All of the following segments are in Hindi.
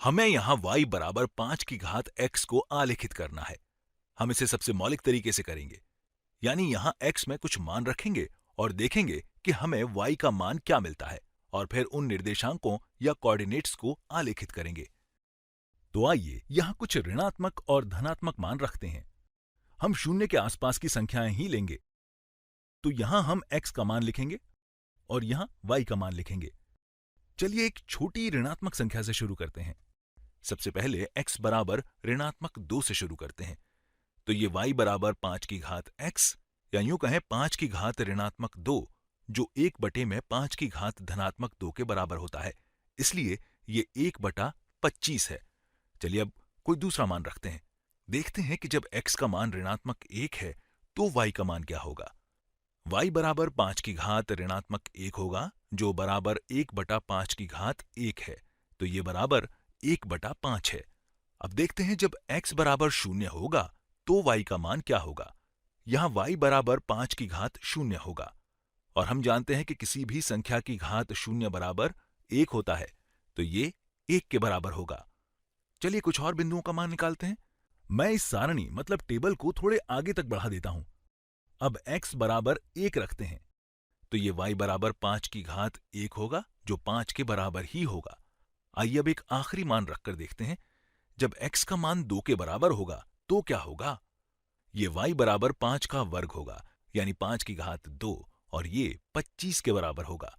हमें यहाँ y बराबर 5 की घात x को आलेखित करना है। हम इसे सबसे मौलिक तरीके से करेंगे, यानी यहाँ x में कुछ मान रखेंगे और देखेंगे कि हमें y का मान क्या मिलता है और फिर उन निर्देशांकों या कोऑर्डिनेट्स को आलेखित करेंगे। तो आइए यहाँ कुछ ऋणात्मक और धनात्मक मान रखते हैं। हम शून्य के आसपास की संख्याएं ही लेंगे। तो यहाँ हम x का मान लिखेंगे और यहाँ y का मान लिखेंगे। चलिए एक छोटी ऋणात्मक संख्या से शुरू करते हैं। सबसे पहले x बराबर ऋणात्मक 2 से शुरू करते हैं। तो ये y बराबर 5 की घात x या यूं कहें 5 की घात ऋणात्मक 2, जो 1 बटे में 5 की घात धनात्मक 2 के बराबर होता है। इसलिए ये 1/25 है। चलिए अब कोई दूसरा मान रखते हैं। देखते हैं कि जब x का मान ऋणात्मक 1 है तो y का मान क्या होगा। y बराबर 5 की घात ऋणात्मक 1 होगा, जो बराबर 1/5 की घात 1 है। तो ये बराबर 1/5 है। अब देखते हैं जब x बराबर 0 होगा तो y का मान क्या होगा। यहाँ y बराबर 5 की घात 0 होगा और हम जानते हैं कि किसी भी संख्या की घात 0 बराबर 1 होता है, तो ये 1 के बराबर होगा। चलिए कुछ और बिंदुओं का मान निकालते हैं। मैं इस सारणी मतलब टेबल को थोड़े आगे तक बढ़ा देता हूं। अब x बराबर 1 रखते हैं, तो ये y बराबर 5 की घात 1 होगा, जो 5 के बराबर ही होगा। आइए अब एक आखिरी मान रखकर देखते हैं। जब x का मान 2 के बराबर होगा तो क्या होगा। ये y बराबर 5 का वर्ग होगा, यानी 5 की घात 2, और ये 25 के बराबर होगा।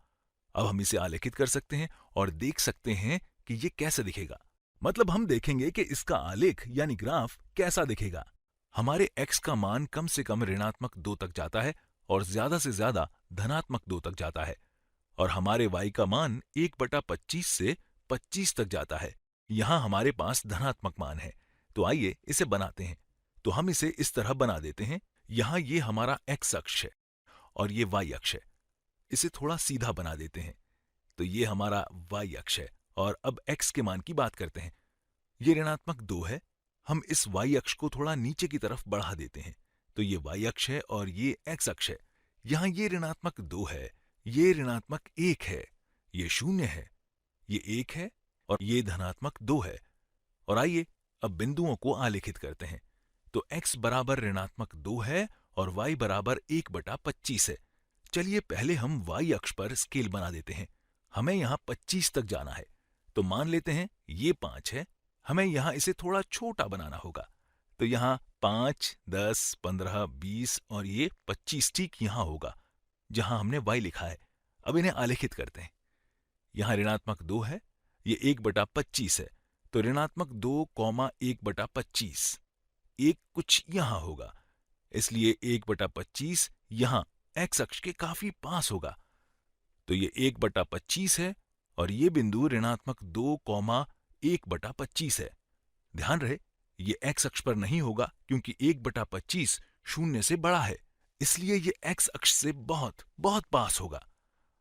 अब हम इसे आलेखित कर सकते हैं और देख सकते हैं कि ये कैसे दिखेगा। मतलब हम देखेंगे कि इसका आलेख यानी ग्राफ कैसा दिखेगा। हमारे x का मान कम से कम ऋणात्मक 2 तक जाता है और ज्यादा से ज्यादा धनात्मक 2 तक जाता है, और हमारे y का मान 1/25 से 25 तक जाता है। यहां हमारे पास धनात्मक मान है। तो आइए इसे बनाते हैं। तो हम इसे इस तरह बना देते हैं। यहां ये हमारा x अक्ष है और ये y अक्ष है। इसे थोड़ा सीधा बना देते हैं। तो ये हमारा y अक्ष है और अब x के मान की बात करते हैं। ये ऋणात्मक 2 है। हम इस y अक्ष को थोड़ा नीचे की तरफ बढ़ा देते हैं। तो ये y अक्ष है और ये x अक्ष है। यहां ये ऋणात्मक 2 है, ये ऋणात्मक 1 है, ये 0 है, ये 1 है और ये धनात्मक 2 है। और आइए अब बिंदुओं को आलेखित करते हैं। तो x बराबर ऋणात्मक 2 है और y बराबर 1/25 है। चलिए पहले हम y अक्ष पर स्केल बना देते हैं। हमें यहाँ 25 तक जाना है। तो मान लेते हैं ये 5 है। हमें यहाँ इसे थोड़ा छोटा बनाना होगा। तो यहाँ 5, 10, 15, 20 और ये 25 ठीक यहाँ होगा जहाँ हमने y लिखा है। अब इन्हें आलेखित करते हैं। यहाँ ऋणात्मक 2 है, ये 1/25 है। तो ऋणात्मक 2, 1/25, एक कुछ यहाँ होगा, इसलिए 1/25 यहाँ x अक्ष के काफी पास होगा। तो ये 1/25 है और ये बिंदु ऋणात्मक 2, 1/25 है। ध्यान रहे ये x अक्ष पर नहीं होगा क्योंकि 1/25 शून्य से बड़ा है, इसलिए ये x अक्ष से बहुत बहुत पास होगा।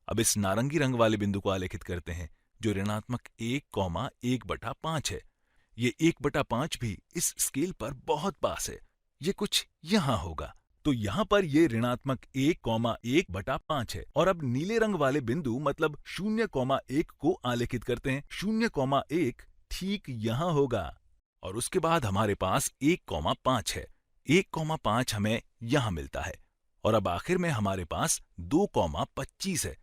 अब इस नारंगी रंग वाले बिंदु को आलेखित करते हैं जो ऋणात्मक 1, 1/5 है। ये 1/5 भी इस स्केल पर बहुत पास है। ये कुछ यहाँ होगा। तो यहाँ पर ये ऋणात्मक 1, 1/5 है। और अब नीले रंग वाले बिंदु मतलब 0,1 को आलेखित करते हैं। 0,1 ठीक यहाँ होगा और उसके बाद हमारे पास 1,5 है। 1,5 हमें यहाँ मिलता है और अब आखिर में हमारे पास 2,25 है।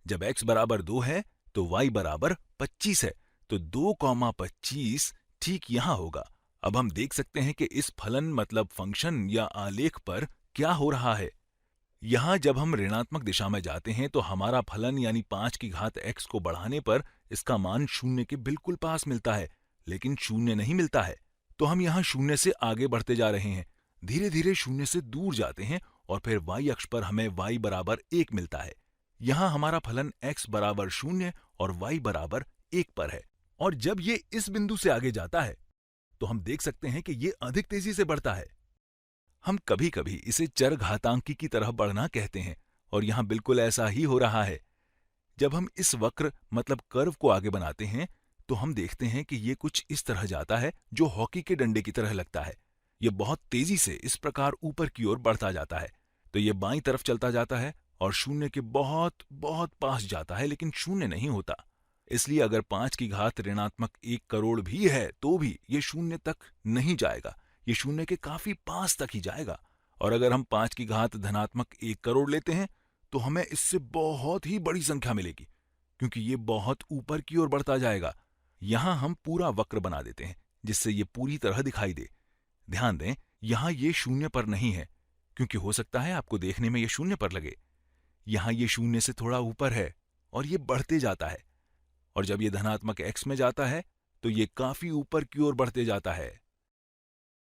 जब x बराबर 2 है तो y बराबर 25 है। तो 2,25 ठीक यहाँ होगा। अब हम देख सकते हैं कि इस फलन मतलब फंक्शन या आलेख पर क्या हो रहा है। यहाँ जब हम ऋणात्मक दिशा में जाते हैं तो हमारा फलन यानी 5 की घात x को बढ़ाने पर इसका मान 0 के बिल्कुल पास मिलता है, लेकिन 0 नहीं मिलता है। तो हम यहाँ 0 से आगे बढ़ते जा रहे हैं, धीरे धीरे 0 से दूर जाते हैं और फिर y अक्ष पर हमें y बराबर 1 मिलता है। यहाँ हमारा फलन x बराबर 0 और y बराबर 1 पर है। और जब ये इस बिंदु से आगे जाता है तो हम देख सकते हैं कि ये अधिक तेजी से बढ़ता है। हम कभी कभी इसे चर घातांकी की तरह बढ़ना कहते हैं और यहाँ बिल्कुल ऐसा ही हो रहा है। जब हम इस वक्र मतलब कर्व को आगे बनाते हैं तो हम देखते हैं कि ये कुछ इस तरह जाता है जो हॉकी के डंडे की तरह लगता है। ये बहुत तेजी से इस प्रकार ऊपर की ओर बढ़ता जाता है। तो ये बाईं तरफ चलता जाता है और 0 के बहुत बहुत पास जाता है, लेकिन 0 नहीं होता। इसलिए अगर 5 की घात ऋणात्मक 1 करोड़ भी है तो भी ये शून्य तक नहीं जाएगा, ये शून्य के काफी पास तक ही जाएगा। और अगर हम 5 की घात धनात्मक 1 करोड़ लेते हैं तो हमें इससे बहुत ही बड़ी संख्या मिलेगी, क्योंकि ये बहुत ऊपर की ओर बढ़ता जाएगा। यहां हम पूरा वक्र बना देते हैं जिससे ये पूरी तरह दिखाई दे। ध्यान दें, यहां ये शून्य पर नहीं है, क्योंकि हो सकता है आपको देखने में ये शून्य पर लगे। यहां ये शून्य से थोड़ा ऊपर है और ये बढ़ते जाता है, और जब ये धनात्मक x में जाता है तो ये काफी ऊपर की ओर बढ़ते जाता है।